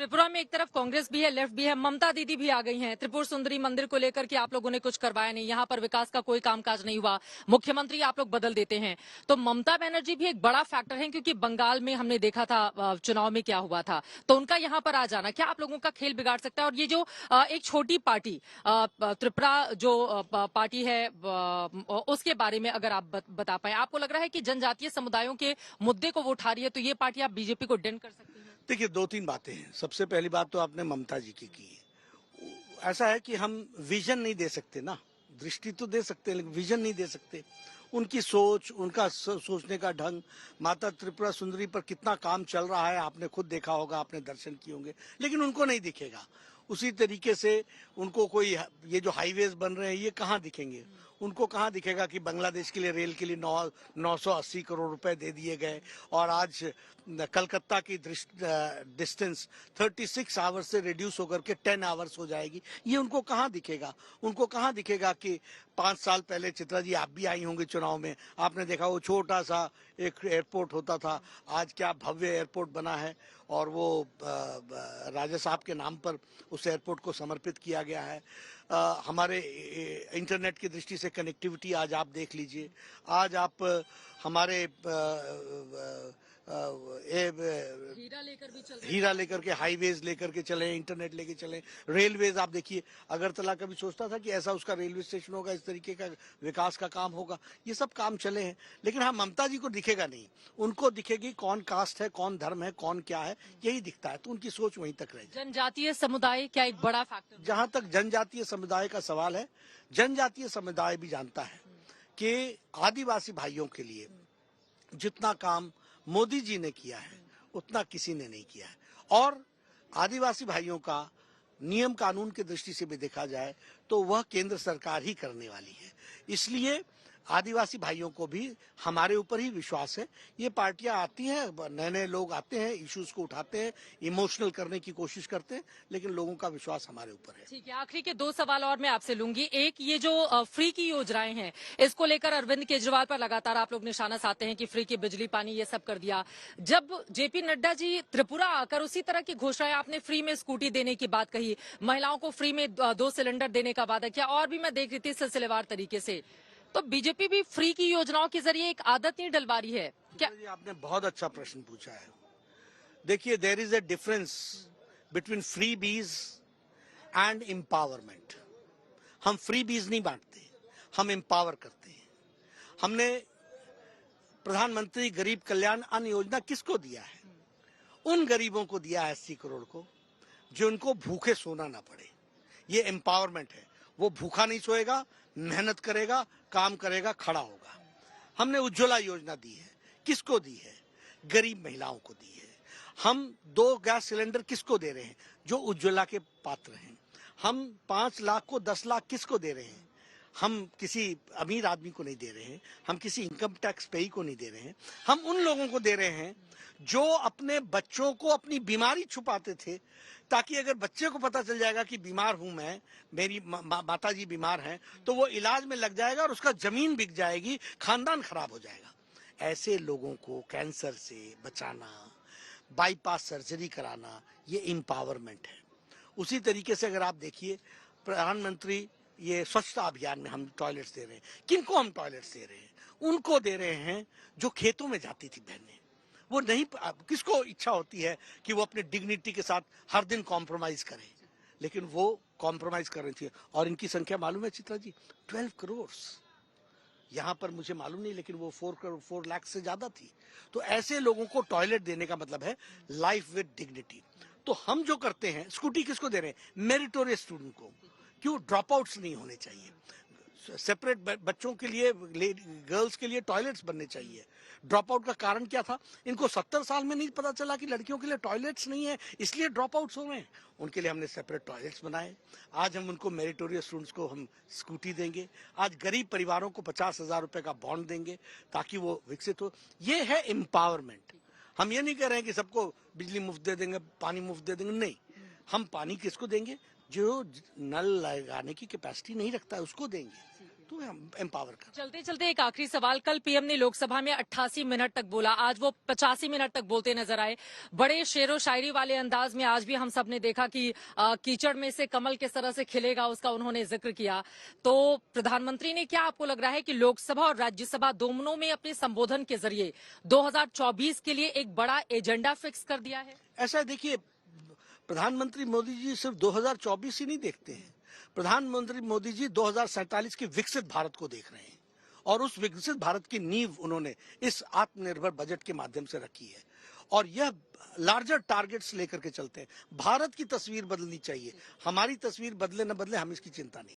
त्रिपुरा में एक तरफ कांग्रेस भी है, लेफ्ट भी है, ममता दीदी भी आ गई हैं। त्रिपुर सुंदरी मंदिर को लेकर के आप लोगों ने कुछ करवाया नहीं, यहाँ पर विकास का कोई कामकाज नहीं हुआ, मुख्यमंत्री आप लोग बदल देते हैं। तो ममता बनर्जी भी एक बड़ा फैक्टर है, क्योंकि बंगाल में हमने देखा था चुनाव में क्या हुआ था। तो उनका यहाँ पर आ जाना क्या आप लोगों का खेल बिगाड़ सकता है? और ये जो एक छोटी पार्टी त्रिपुरा जो पार्टी है उसके बारे में अगर आप बता पाए, आपको लग रहा है कि जनजातीय समुदायों के मुद्दे को वो उठा रही है, तो ये पार्टी आप बीजेपी को डेंट कर सकती है? देखिए, 2-3 बातें हैं। सबसे पहली बात तो आपने ममता जी की ऐसा है कि हम विजन नहीं दे सकते ना, दृष्टि तो दे सकते हैं लेकिन विजन नहीं दे सकते। उनकी सोच, उनका सोचने का ढंग, माता त्रिपुरा सुंदरी पर कितना काम चल रहा है आपने खुद देखा होगा, आपने दर्शन किए होंगे, लेकिन उनको नहीं दिखेगा। उसी तरीके से उनको कोई ये जो हाईवेज बन रहे हैं ये कहाँ दिखेंगे? उनको कहाँ दिखेगा कि बांग्लादेश के लिए रेल के लिए 980 करोड़ रुपए दे दिए गए और आज कलकत्ता की डिस्टेंस 36 आवर्स से रिड्यूस होकर के 10 आवर्स हो जाएगी। ये उनको कहाँ दिखेगा? उनको कहाँ दिखेगा कि 5 साल पहले, चित्रा जी आप भी आई होंगे चुनाव में, आपने देखा वो छोटा सा एक एयरपोर्ट होता था, आज क्या भव्य एयरपोर्ट बना है और वो राजा साहब के नाम पर उस एयरपोर्ट को समर्पित किया गया है। हमारे इंटरनेट की दृष्टि से कनेक्टिविटी आज आप देख लीजिए, आज आप हमारे हीरा लेकर के हाईवेज लेकर के चले, इंटरनेट लेके चले, रेलवेज आप देखिए, अगरतला कभी सोचता था कि ऐसा उसका रेलवे स्टेशन होगा, इस तरीके का विकास का काम होगा, ये सब काम चले हैं। लेकिन हाँ, ममता जी को दिखेगा नहीं, उनको दिखेगी कौन कास्ट है, कौन धर्म है, कौन क्या है, यही दिखता है, तो उनकी सोच वहीं तक रहेगी। जनजातीय समुदाय क्या एक बड़ा फैक्टर? जहां तक जनजातीय समुदाय का सवाल है, जनजातीय समुदाय भी जानता है कि आदिवासी भाइयों के लिए जितना काम मोदी जी ने किया है उतना किसी ने नहीं किया है, और आदिवासी भाइयों का नियम कानून की दृष्टि से भी देखा जाए तो वह केंद्र सरकार ही करने वाली है। इसलिए आदिवासी भाइयों को भी हमारे ऊपर ही विश्वास है। ये पार्टियां आती हैं, नए नए लोग आते हैं, इश्यूज को उठाते हैं, इमोशनल करने की कोशिश करते हैं, लेकिन लोगों का विश्वास हमारे ऊपर है। ठीक है, आखिरी के 2 सवाल और मैं आपसे लूंगी। एक, ये जो फ्री की योजनाएं हैं, इसको लेकर अरविंद केजरीवाल पर लगातार आप लोग निशाना साधते हैं कि फ्री की बिजली पानी ये सब कर दिया। जब जेपी नड्डा जी त्रिपुरा आकर उसी तरह की घोषणाएं, आपने फ्री में स्कूटी देने की बात कही, महिलाओं को फ्री में 2 सिलेंडर देने का वादा किया, और भी मैं देख रही थी सिलसिलेवार तरीके से, तो बीजेपी भी फ्री की योजनाओं के जरिए एक आदत नहीं डलवा रही है क्या? जी, आपने बहुत अच्छा प्रश्न पूछा है। देखिए, there is a difference between freebies and empowerment. हम फ्री बीज नहीं बांटते, हम एम्पावर करते हैं। हमने प्रधानमंत्री गरीब कल्याण अन्न योजना किसको दिया है? उन गरीबों को दिया है 80 करोड़ को, जो उनको भूखे सोना ना पड़े। ये एम्पावरमेंट है। वो भूखा नहीं सोएगा, मेहनत करेगा, काम करेगा, खड़ा होगा। हमने उज्ज्वला योजना दी है, किसको दी है? गरीब महिलाओं को दी है। हम 2 गैस सिलेंडर किसको दे रहे हैं? जो उज्ज्वला के पात्र हैं। हम 5 लाख को 10 लाख किसको दे रहे हैं? हम किसी अमीर आदमी को नहीं दे रहे हैं, हम किसी इनकम टैक्स पेई को नहीं दे रहे हैं, हम उन लोगों को दे रहे हैं जो अपने बच्चों को अपनी बीमारी छुपाते थे, ताकि अगर बच्चे को पता चल जाएगा कि बीमार हूं मैं, मेरी माता जी बीमार हैं, तो वो इलाज में लग जाएगा और उसका जमीन बिक जाएगी, खानदान खराब हो जाएगा। ऐसे लोगों को कैंसर से बचाना, बाईपास सर्जरी कराना, ये एम्पावरमेंट है। उसी तरीके से अगर आप देखिए, प्रधानमंत्री ये स्वच्छता अभियान में हम टॉयलेट्स दे रहे हैं। किनको हम टॉयलेट्स दे रहे हैं? उनको दे रहे हैं जो खेतों में जाती थी बहनें। वो नहीं, किसको इच्छा होती है कि वो अपने डिग्निटी के साथ हर दिन कॉम्प्रोमाइज करें, लेकिन वो कॉम्प्रोमाइज कर रही थी। और इनकी संख्या मालूम है चित्रा जी? 12 करोड़। यहाँ पर मुझे मालूम नहीं, लेकिन वो 4 लाख से ज्यादा थी। तो ऐसे लोगों को टॉयलेट देने का मतलब है लाइफ विद डिग्निटी। तो हम जो करते हैं, स्कूटी किसको दे रहे हैं? मेरिटोरियस स्टूडेंट को। क्यों? ड्रॉप आउट्स नहीं होने चाहिए। सेपरेट बच्चों के लिए, गर्ल्स के लिए टॉयलेट्स बनने चाहिए। ड्रॉप आउट का कारण क्या था? इनको 70 साल में नहीं पता चला कि लड़कियों के लिए टॉयलेट्स नहीं है, इसलिए ड्रॉप आउट्स हो रहे हैं। उनके लिए हमने सेपरेट टॉयलेट्स बनाए। आज हम उनको, मेरिटोरियस स्टूडेंट्स को हम स्कूटी देंगे। आज गरीब परिवारों को 50,000 रुपए का बॉन्ड देंगे ताकि वो विकसित हो। ये है एम्पावरमेंट। हम ये नहीं कह रहे हैं कि सबको बिजली मुफ्त दे देंगे, पानी मुफ्त दे देंगे, नहीं। हम पानी किसको देंगे? जो नल लगाने की कैपेसिटी नहीं रखता है, उसको देंगे। तो हम एम्पावर कर। चलते चलते एक आखिरी सवाल, कल पीएम ने लोकसभा में 88 मिनट तक बोला, आज वो 85 मिनट तक बोलते नजर आए। बड़े शेरो शायरी वाले अंदाज में आज भी हम सब ने देखा कि कीचड़ में से कमल किस तरह से खिलेगा उसका उन्होंने जिक्र किया। तो प्रधानमंत्री ने, क्या आपको लग रहा है कि लोकसभा और राज्यसभा दोनों में अपने संबोधन के जरिए 2024 के लिए एक बड़ा एजेंडा फिक्स कर दिया है? ऐसा देखिए, प्रधानमंत्री मोदी जी सिर्फ 2024 ही नहीं देखते हैं, प्रधानमंत्री मोदी जी 2047 के विकसित भारत को देख रहे हैं और उस विकसित भारत की नींव उन्होंने इस आत्मनिर्भर बजट के माध्यम से रखी है और यह लार्जर टारगेट्स लेकर के चलते हैं। भारत की तस्वीर बदलनी चाहिए, हमारी तस्वीर बदले न बदले हम इसकी चिंता नहीं।